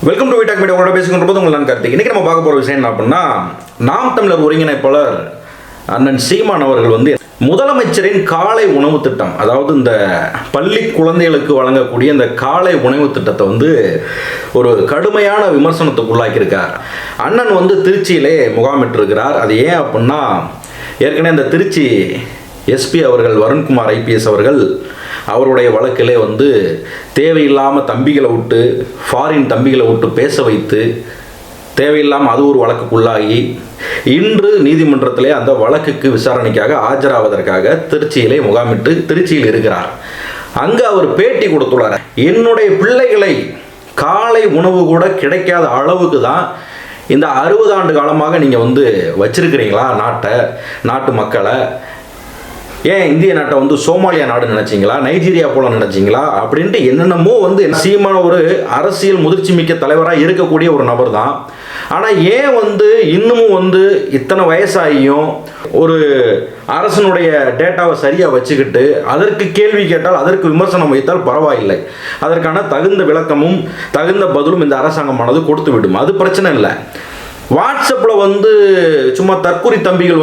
Welcome to விடாக் media. உங்களோட பேசிக்கொண்டிருப்பது உங்கள் நான் கார்த்திக். இன்றைக்கி நம்ம பார்க்க போகிற விஷயம் என்ன அப்படின்னா, நாம் தமிழர் ஒருங்கிணைப்பாளர் அண்ணன் சீமான் அவர்கள் முதலமைச்சரின் காலை உணவு திட்டம், அதாவது இந்த பள்ளி குழந்தைகளுக்கு வழங்கக்கூடிய இந்த காலை உணவு திட்டத்தை ஒரு கடுமையான விமர்சனத்துக்கு உள்ளாக்கியிருக்கார். அண்ணன் திருச்சியிலே முகாமிட்டிருக்கிறார். அது ஏன் அப்படின்னா, ஏற்கனவே இந்த திருச்சி எஸ்பி அவர்கள் வருண்குமார் ஐபிஎஸ் அவர்கள் அவருடைய வழக்கிலே தேவையில்லாமல் தம்பிகளை விட்டு, ஃபாரின் தம்பிகளை விட்டு பேச வைத்து, தேவையில்லாமல் அது ஒரு வழக்குக்குள்ளாகி இன்று நீதிமன்றத்திலே அந்த வழக்குக்கு விசாரணைக்காக ஆஜராவதற்காக திருச்சியிலே முகாமிட்டு திருச்சியில் இருக்கிறார். அங்கு அவர் பேட்டி கொடுத்துள்ளார். என்னுடைய பிள்ளைகளை காலை உணவு கூட கிடைக்காத அளவுக்கு தான் இந்த 60 ஆண்டு காலமாக நீங்கள் வச்சிருக்கிறீங்களா நாட்டு மக்களை? ஏன் இந்திய நாட்டை சோமாலியா நாடு நினைச்சிங்களா, நைஜீரியா போல நினைச்சிங்களா அப்படின்ட்டு என்னென்னமோ சீமான ஒரு அரசியல் முதிர்ச்சி மிக்க தலைவராக இருக்கக்கூடிய ஒரு நபர் தான். ஆனால் ஏன் இன்னமும் இத்தனை வயசாகியும் ஒரு அரசனுடைய டேட்டாவை சரியாக வச்சுக்கிட்டு அதற்கு கேள்வி கேட்டால், அதற்கு விமர்சனம் வைத்தால் பரவாயில்லை, அதற்கான தகுந்த விளக்கமும் தகுந்த பதிலும் இந்த அரசாங்கமானது கொடுத்து விடும், அது பிரச்சனை இல்லை. வாட்ஸ்அப்பில் சும்மா தற்குறி தம்பிகள்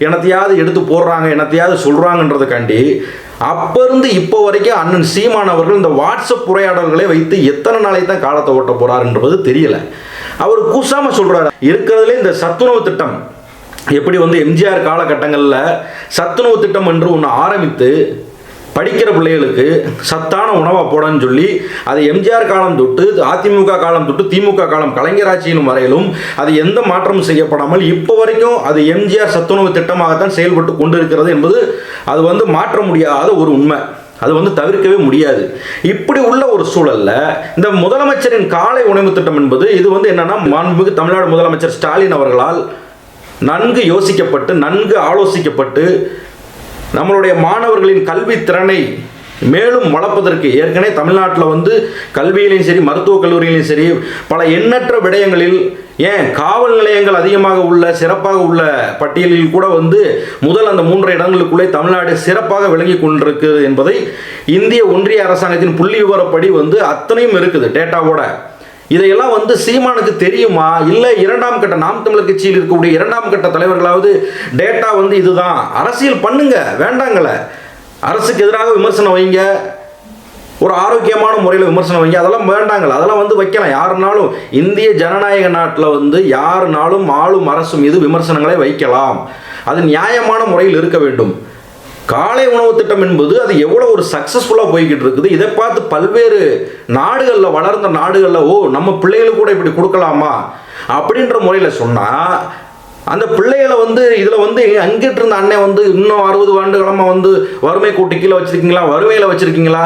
என்னத்தையாவது எடுத்து போடுறாங்க, என்னத்தையாவது சொல்கிறாங்கன்றதுக்காண்டி அப்போ இருந்து இப்போ வரைக்கும் அண்ணன் சீமான் அவர்கள் இந்த வாட்ஸ்அப் உரையாடல்களை வைத்து எத்தனை நாளைக்கு தான் காலத்தை ஓட்ட போகிறாருன்றது தெரியல. அவர் கூசாமல் சொல்கிறார். இருக்கிறதுலே இந்த சத்துணவு திட்டம் எப்படி எம்ஜிஆர் காலகட்டங்களில் சத்துணவு திட்டம் என்று ஒன்று ஆரம்பித்து படிக்கிற பிள்ளைகளுக்கு சத்தான உணவாக போடன்னு சொல்லி அது எம்ஜிஆர் காலம் தொட்டு அதிமுக காலம் தொட்டு திமுக காலம் கலைஞர் ஆட்சியின் வரையிலும் அது எந்த மாற்றமும் செய்யப்படாமல் இப்போ வரைக்கும் அது எம்ஜிஆர் சத்துணவு திட்டமாகத்தான் செயல்பட்டு கொண்டு இருக்கிறது என்பது அது மாற்ற முடியாத ஒரு உண்மை. அது தவிர்க்கவே முடியாது. இப்படி உள்ள ஒரு சூழல்ல இந்த முதலமைச்சரின் காலை உணவு திட்டம் என்பது இது என்னன்னா, மாண்புமிகு தமிழ்நாடு முதலமைச்சர் ஸ்டாலின் அவர்களால் நன்கு யோசிக்கப்பட்டு நன்கு ஆலோசிக்கப்பட்டு நம்மளுடைய மாணவர்களின் கல்வி திறனை மேலும் வளர்ப்பதற்கு ஏற்கனவே தமிழ்நாட்டில் கல்வியிலையும் சரி மருத்துவக் கல்லூரியிலையும் சரி பல எண்ணற்ற விடயங்களில், ஏன் காவல் நிலையங்கள் அதிகமாக உள்ள சிறப்பாக உள்ள பட்டியலில் கூட முதல் அந்த 3 இடங்களுக்குள்ளே தமிழ்நாடு சிறப்பாக விளங்கி கொண்டிருக்கிறது என்பதை இந்திய ஒன்றிய அரசாங்கத்தின் புள்ளி விவரப்படி அத்தனையும் இருக்குது டேட்டாவோட. இதையெல்லாம் சீமானுக்கு தெரியுமா? இல்லை இரண்டாம் கட்ட நாம் தமிழர் கட்சியில் இருக்கக்கூடிய இரண்டாம் கட்ட தலைவர்களாவது டேட்டா இதுதான், அரசியல் பண்ணுங்க, வேண்டாங்கள அரசுக்கு எதிராக விமர்சனம் வைங்க, ஒரு ஆரோக்கியமான முறையில் விமர்சனம் வைங்க, அதெல்லாம் வேண்டாங்கள, அதெல்லாம் வைக்கலாம். யாருனாலும் இந்திய ஜனநாயக நாட்டில் யாருனாலும் ஆளும் அரசு மீது விமர்சனங்களை வைக்கலாம். அது நியாயமான முறையில் இருக்க வேண்டும். காலை உணவு திட்டம் என்பது அது எவ்வளோ ஒரு சக்ஸஸ்ஃபுல்லாக போய்கிட்டு இருக்குது. இதை பார்த்து பல்வேறு நாடுகளில், வளர்ந்த நாடுகளில், நம்ம பிள்ளைகளுக்கு கூட இப்படி கொடுக்கலாமா அப்படின்ற முறையில் சொன்னால், அந்த பிள்ளைகளை இதில் அங்கிட்டு இருந்த அண்ணன் இன்னும் 60 ஆண்டு காலமாக வறுமை கூட்டி கீழே வச்சுருக்கீங்களா, வறுமையில் வச்சுருக்கீங்களா?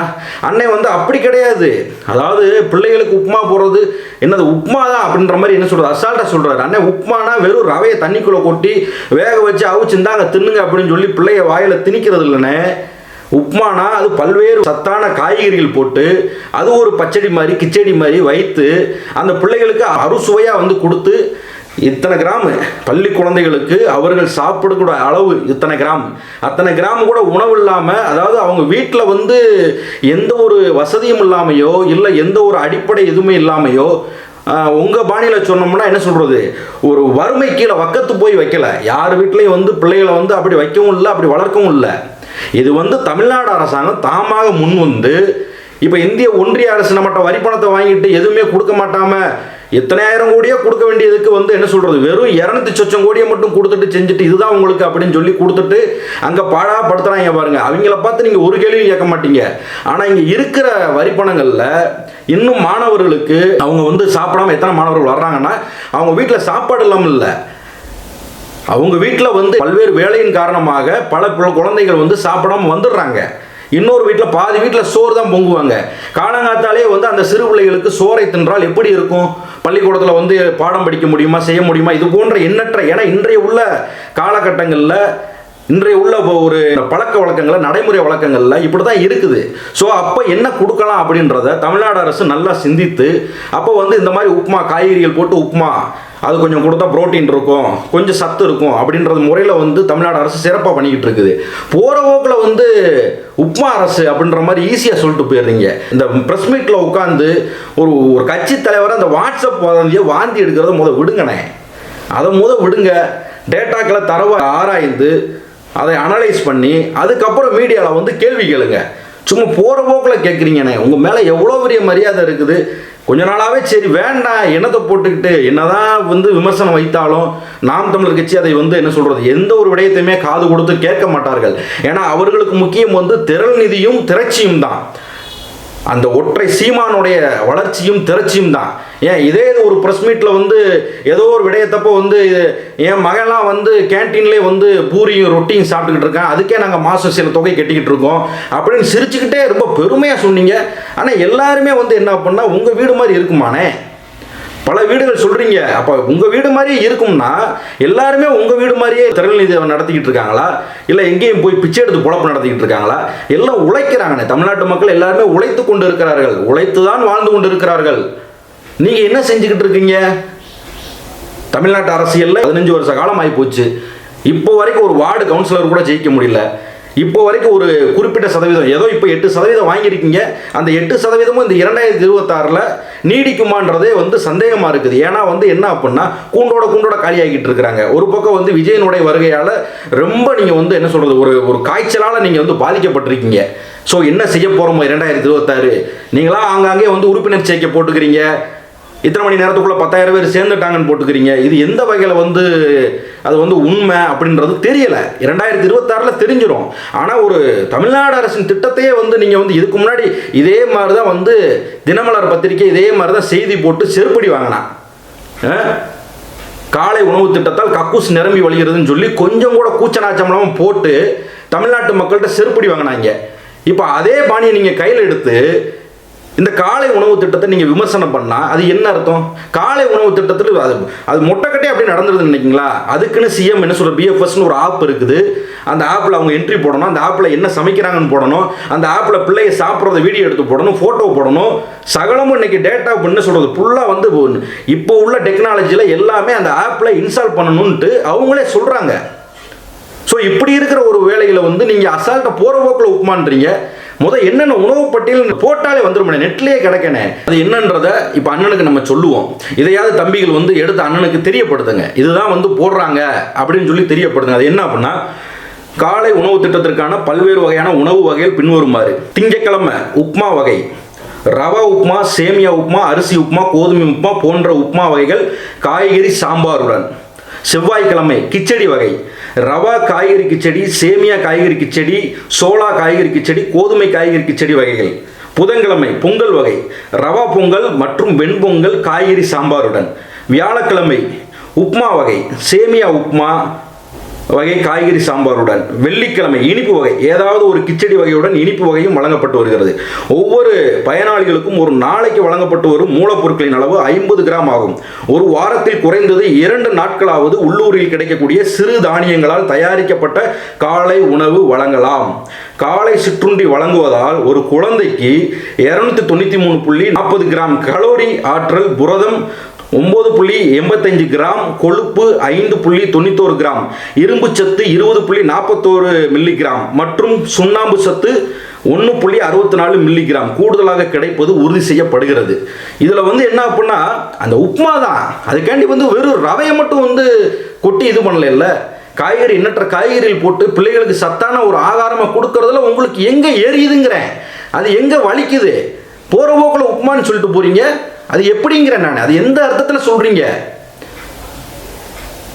அண்ணன் அப்படி கிடையாது. அதாவது பிள்ளைகளுக்கு உப்புமா போடுறது என்னது உப்புமா தான் அப்படின்ற மாதிரி என்ன சொல்கிறது, அசால்ட்டாக சொல்கிறாரு. அண்ணன் உப்புமானா வெறும் ரவையை தண்ணிக்குள்ளே கொட்டி வேக வச்சு அவிச்சுந்தாங்க தின்னுங்க அப்படின்னு சொல்லி பிள்ளைய வாயில் திணிக்கிறது இல்லைண்ணே. உப்புமானா அது பல்வேறு சத்தான காய்கறிகள் போட்டு அது ஒரு பச்சடி மாதிரி கிச்சடி மாதிரி வைத்து அந்த பிள்ளைகளுக்கு அறுசுவையாக கொடுத்து, இத்தனை கிராம் பள்ளி குழந்தைகளுக்கு அவர்கள் சாப்பிடக்கூடிய அளவு இத்தனை கிராம், அத்தனை கிராம் கூட உணவு இல்லாமல், அதாவது அவங்க வீட்டில் எந்த ஒரு வசதியும் இல்லாமையோ இல்லை எந்த ஒரு அடிப்படை எதுவுமே இல்லாமையோ, உங்கள் பாணியில் சொன்னோம்னா என்ன சொல்கிறது, ஒரு வறுமை கீழே வக்கத்து போய் வைக்கல. யார் வீட்லேயும் பிள்ளைகளை அப்படி வைக்கவும் இல்லை, அப்படி வளர்க்கவும் இல்லை. இது தமிழ்நாடு அரசாங்கம் தாமாக முன் இப்போ இந்திய ஒன்றிய அரசு நம்மகிட்ட வரி பணத்தை வாங்கிட்டு எதுவுமே கொடுக்க மாட்டாமல் எத்தனாயிரம் கோடியோ கொடுக்க வேண்டியதுக்கு என்ன சொல்கிறது, வெறும் 200 சொச்சம் கோடியை மட்டும் கொடுத்துட்டு செஞ்சுட்டு இதுதான் உங்களுக்கு அப்படின்னு சொல்லி கொடுத்துட்டு அங்கே பாடாப்படுத்துகிறாங்க பாருங்க. அவங்கள பார்த்து நீங்கள் ஒரு கேள்வியும் கேட்க மாட்டீங்க. ஆனால் இங்கே இருக்கிற வரி பணங்களில் இன்னும் மாணவர்களுக்கு அவங்க சாப்பிடாம எத்தனை மாணவர்கள் வர்றாங்கன்னா, அவங்க வீட்டில் சாப்பாடு இல்லாமல் இல்லை, அவங்க வீட்டில் பல்வேறு வேலையின் காரணமாக பல குழந்தைகள் சாப்பிடாம வந்துடுறாங்க. இன்னொரு வீட்டில் பாதி வீட்டில் சோறு தான் பொங்குவாங்க. காலங்காத்தாலே அந்த சிறு பிள்ளைகளுக்கு சோறை தின்றால் எப்படி இருக்கும்? பள்ளிக்கூடத்தில் பாடம் படிக்க முடியுமா, செய்ய முடியுமா? இது போன்ற எண்ணற்ற, ஏன்னா இன்றைய உள்ள காலகட்டங்களில் இன்றைய உள்ள ஒரு பழக்க வழக்கங்களில் நடைமுறை வழக்கங்களில் இப்படி தான் இருக்குது. ஸோ அப்போ என்ன கொடுக்கலாம் அப்படின்றத தமிழ்நாடு அரசு நல்லா சிந்தித்து அப்போ இந்த மாதிரி உப்புமா காய்கறிகள் போட்டு உப்புமா அது கொஞ்சம் கொடுத்தா புரோட்டீன் இருக்கும், கொஞ்சம் சத்து இருக்கும் அப்படின்றது முறையில் வந்து தமிழ்நாடு அரசு சிறப்பாக பண்ணிக்கிட்டு இருக்குது. போகிற போக்கில் வந்து உப்மா அரசு அப்படின்ற மாதிரி ஈஸியாக சொல்லிட்டு போயிடுறீங்க. இந்த ப்ரெஸ் மீட்டில் உட்காந்து ஒரு கட்சி தலைவரை அந்த வாட்ஸ்அப் வதந்தியை வாந்தி எடுக்கிறத விடுங்கண்ணே. அதை விடுங்க. டேட்டாக்களை தரவை ஆராய்ந்து அதை அனலைஸ் பண்ணி அதுக்கப்புறம் மீடியாவில் வந்து கேள்வி கேளுங்க. சும்மா போகிற போக்கில் கேட்குறீங்கண்ணே. உங்கள் மேலே எவ்வளோ பெரிய மரியாதை இருக்குது. கொஞ்ச நாளாகவே சரி வேண்டாம் எண்ணத்தை போட்டுக்கிட்டு என்னதான் வந்து விமர்சனம் வைத்தாலும் நாம் தமிழர் கட்சி அதை வந்து என்ன சொல்கிறது, எந்த ஒரு விடயத்தையுமே காது கொடுத்து கேட்க மாட்டார்கள். ஏன்னா அவர்களுக்கு முக்கியம் வந்து திரள் நிதியும் திரட்சியும் தான். அந்த ஒற்றை சீமானுடைய வளர்ச்சியும் திரட்சியும் தான். ஏன் இதே ஒரு ப்ரெஸ் மீட்டில் வந்து ஏதோ ஒரு விடயத்தப்போ வந்து என் மகன்லாம் வந்து கேன்டீன்லேயே வந்து பூரியும் ரொட்டியும் சாப்பிட்டுக்கிட்டு இருக்கேன், அதுக்கே நாங்கள் மாதம் சில தொகை கட்டிக்கிட்டு இருக்கோம் அப்படின்னு சிரிச்சுக்கிட்டே ரொம்ப பெருமையாக சொன்னீங்க. ஆனால் எல்லாருமே வந்து என்ன பண்ணால் உங்கள் வீடு மாதிரி இருக்குமானே? பல வீடுகள் சொல்கிறீங்க. அப்போ உங்கள் வீடு மாதிரியே இருக்கும்னா எல்லாருமே உங்கள் வீடு மாதிரியே திரள் நிதி நடத்திக்கிட்டு இருக்காங்களா, இல்லை எங்கேயும் போய் பிச்சை எடுத்து பொழப்பு நடத்திக்கிட்டு இருக்காங்களா? எல்லாம் உழைக்கிறாங்கண்ணே. தமிழ்நாட்டு மக்கள் எல்லாருமே உழைத்து கொண்டு இருக்கிறார்கள், உழைத்து தான் வாழ்ந்து கொண்டு இருக்கிறார்கள். நீங்கள் என்ன செஞ்சுக்கிட்டு இருக்கீங்க? தமிழ்நாட்டு அரசியலில் 15 வருஷ காலம் ஆகி போச்சு. இப்போ வரைக்கும் ஒரு வார்டு கவுன்சிலர் கூட ஜெயிக்க முடியல. இப்போ வரைக்கும் ஒரு குறிப்பிட்ட சதவீதம், ஏதோ இப்போ 8% வாங்கியிருக்கீங்க. அந்த 8% இந்த 2026 நீடிக்குமான்றதே வந்து சந்தேகமாக இருக்குது. ஏன்னா வந்து என்ன அப்படின்னா கூண்டோட காலியாகிட்டு இருக்கிறாங்க. ஒரு பக்கம் வந்து விஜயனுடைய வருகையால் ரொம்ப நீங்கள் வந்து என்ன சொல்கிறது, ஒரு காய்ச்சலால் நீங்கள் வந்து பாதிக்கப்பட்டிருக்கீங்க. ஸோ என்ன செய்ய போகிறோமோ 2026 நீங்களாம் ஆங்காங்கே வந்து உறுப்பினர் சேர்க்கை போட்டுக்கிறீங்க. இத்தனை மணி நேரத்துக்குள்ளே 10,000 பேர் சேர்ந்துட்டாங்கன்னு போட்டுக்கிறீங்க. இது எந்த வகையில் வந்து அது வந்து உண்மை அப்படின்றது தெரியலை. 2026 தெரிஞ்சிடும். ஆனால் ஒரு தமிழ்நாடு அரசின் திட்டத்தையே வந்து நீங்கள் வந்து இதுக்கு முன்னாடி இதே மாதிரி தான் வந்து தினமலர் பத்திரிகை இதே மாதிரி தான் செய்தி போட்டு செருப்படி வாங்கினான். காலை உணவு திட்டத்தால் கக்கூஸ் நிரம்பி வழிகிறதுன்னு சொல்லி கொஞ்சம் கூட கூச்சநாச்சம்லாம் போட்டு தமிழ்நாட்டு மக்கள்கிட்ட செருப்படி வாங்கினாங்க. இப்போ அதே பாணியை நீங்கள் கையில் எடுத்து இந்த காலை உணவு திட்டத்தை நீங்கள் விமர்சனம் பண்ணால் அது என்ன அர்த்தம்? காலை உணவு திட்டத்தில் அது மொட்டைக்கட்டே அப்படி நடந்துருதுன்னு நினைக்கிங்களா? அதுக்குன்னு சிஎம் என்ன சொல்கிற பிஎஃப்எஸ்னு ஒரு ஆப் இருக்குது. அந்த ஆப்பில் அவங்க என்ட்ரி போடணும், அந்த ஆப்பில் என்ன சமைக்கிறாங்கன்னு போடணும், அந்த ஆப்பில் பிள்ளையை சாப்பிட்றத வீடியோ எடுத்து போடணும், ஃபோட்டோ போடணும். சகலமும் இன்னைக்கு டேட்டா என்ன சொல்கிறது ஃபுல்லாக வந்து இப்போ உள்ள டெக்னாலஜியில் எல்லாமே அந்த ஆப்பில் இன்ஸ்டால் பண்ணணுன்ட்டு அவங்களே சொல்கிறாங்க. ஸோ இப்படி இருக்கிற ஒரு வேலையில் வந்து நீங்கள் அசால்ட்டாக போகிற போக்கில் உப்புமான்றீங்க. என்னென்ன உணவு பட்டியல் போட்டாலே வந்துடும், நெட்லேயே கிடக்கனே. அது என்னன்றதை இப்போ அண்ணனுக்கு நம்ம சொல்லுவோம். இதையாவது தம்பிகள் வந்து எடுத்து அண்ணனுக்கு தெரியப்படுத்துங்க. இதுதான் வந்து போடுறாங்க அப்படின்னு சொல்லி தெரியப்படுத்துங்க. அது என்ன அப்படின்னா காலை உணவு திட்டத்திற்கான பல்வேறு வகையான உணவு வகைகள் பின்வருமாறு. திங்கட்கிழமை உப்மா வகை, ரவா உப்மா, சேமியா உப்மா, அரிசி உப்மா, கோதுமை உப்மா போன்ற உப்மா வகைகள் காய்கறி சாம்பாருடன். செவ்வாய்க்கிழமை கிச்சடி வகை, ரவா காய்கறி கிச்சடி, சேமியா காய்கறி கிச்சடி, சோளா காய்கறி கிச்சடி, கோதுமை காய்கறி கிச்சடி வகைகள். புதன்கிழமை பொங்கல் வகை, ரவா பொங்கல் மற்றும் வெண்பொங்கல் காய்கறி சாம்பாருடன். வியாழக்கிழமை உப்மா வகை, சேமியா உப்மா வகை காய்கறி சாம்பாருடன். வெள்ளிக்கிழமை இனிப்பு வகை, ஏதாவது ஒரு கிச்சடி வகையுடன் இனிப்பு வகையும் வழங்கப்பட்டு வருகிறது. ஒவ்வொரு பயனாளிகளுக்கும் ஒரு நாளைக்கு வழங்கப்பட்டு வரும் மூலப்பொருட்களின் அளவு 50 கிராம் ஆகும். ஒரு வாரத்தில் குறைந்தது 2 நாட்களாவது உள்ளூரில் கிடைக்கக்கூடிய சிறு தானியங்களால் தயாரிக்கப்பட்ட காலை உணவு வழங்கலாம். காலை சிற்றுண்டி வழங்குவதால் ஒரு குழந்தைக்கு 293.40 கிராம் கலோரி ஆற்றல், புரதம் 9.85 கிராம், கொழுப்பு 5.91 கிராம், இரும்பு சத்து 20.41 மில்லிகிராம் மற்றும் சுண்ணாம்பு சத்து 1.64 மில்லிகிராம் கூடுதலாக கிடைப்பது உறுதி செய்யப்படுகிறது. இதில் வந்து என்ன அப்படின்னா அந்த உப்மா தான், அதுக்காண்டி வந்து வெறும் ரவையை மட்டும் வந்து கொட்டி இது பண்ணல. காய்கறி எண்ணற்ற காய்கறிகள் போட்டு பிள்ளைகளுக்கு சத்தான ஒரு ஆகாரமாக கொடுக்கறதுல உங்களுக்கு எங்கே எரியுதுங்கிறேன், அது எங்கே வலிக்குது? போகிற போக்கில் உப்மான்னு சொல்லிட்டு போறீங்க. அது எப்படிங்கிறேன் நான், அது எந்த அர்த்தத்தில் சொல்றீங்க?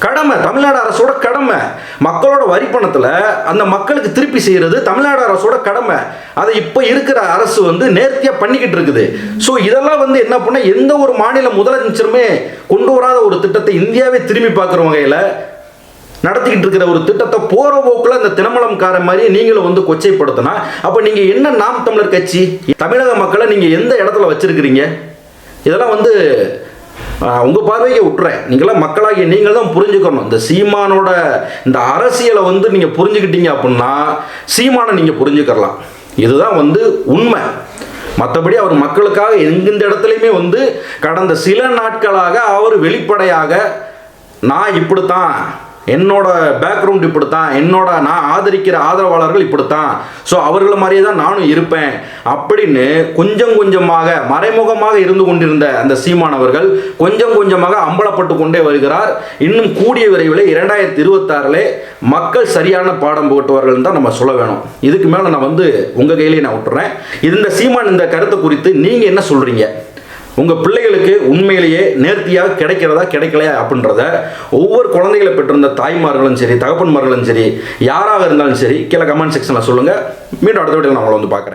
கடமை, தமிழ்நாடு அரசோட கடமை. மக்களோட வரி பணத்தில் அந்த மக்களுக்கு திருப்பி செய்கிறது தமிழ்நாடு அரசோட கடமை. அதை இப்போ இருக்கிற அரசு வந்து நேர்த்தியாக பண்ணிக்கிட்டு இருக்குது. ஸோ இதெல்லாம் வந்து என்ன பண்ண, எந்த ஒரு மாநில முதலமைச்சருமே கொண்டு வராத ஒரு திட்டத்தை இந்தியாவே திரும்பி பார்க்குற வகையில் நடத்திக்கிட்டு இருக்கிற ஒரு திட்டத்தை போகிற போக்கில் இந்த தினமலம்கார மாதிரி நீங்களும் வந்து கொச்சைப்படுத்தினா அப்போ நீங்கள் என்ன நாம் தமிழர் கட்சி? தமிழக மக்களை நீங்கள் எந்த இடத்துல வச்சிருக்கிறீங்க? இதெல்லாம் வந்து உங்கள் பார்வையை விட்டுறேன். நீங்களாம் மக்களாகிய நீங்கள் தான் புரிஞ்சுக்கணும். இந்த சீமானோட இந்த அரசியலை வந்து நீங்கள் புரிஞ்சுக்கிட்டீங்க அப்படின்னா சீமானை நீங்கள் புரிஞ்சுக்கலாம். இதுதான் வந்து உண்மை. மற்றபடி அவர் மக்களுக்காக எந்த இடத்துலையுமே வந்து கடந்த சில நாட்களாக அவர் வெளிப்படையாக நான் இப்படித்தான், என்னோட பேக்ரவுண்ட் இப்படித்தான், என்னோட நான் ஆதரிக்கிற ஆதரவாளர்கள் இப்படித்தான், ஸோ அவர்களை மாதிரியே தான் நானும் இருப்பேன் அப்படின்னு கொஞ்சம் கொஞ்சமாக மறைமுகமாக இருந்து கொண்டிருந்த அந்த சீமானவர்கள் கொஞ்சம் கொஞ்சமாக அம்பலப்பட்டு கொண்டே வருகிறார். இன்னும் கூடிய விரைவில் 2026 மக்கள் சரியான பாடம் புகட்டுவார்கள் தான் நம்ம சொல்ல வேணும். இதுக்கு மேலே நான் வந்து உங்கள் கையிலேயே நான் விட்டுறேன். இந்த சீமான் இந்த கருத்தை குறித்து நீங்கள் என்ன சொல்கிறீங்க? உங்கள் பிள்ளைகளுக்கு உண்மையிலேயே நேர்த்தியாக கிடைக்கிறதா கிடைக்கலையா அப்படின்றத ஒவ்வொரு குழந்தைகளை பெற்றிருந்த தாய்மார்களும் சரி, தகப்பன்மார்களும் சரி, யாராக இருந்தாலும் சரி, கீழே கமெண்ட் செக்ஷனில் சொல்லுங்கள். மீண்டும் அடுத்த வீடியோவில் நான் உங்களை வந்து பார்க்குறேன்.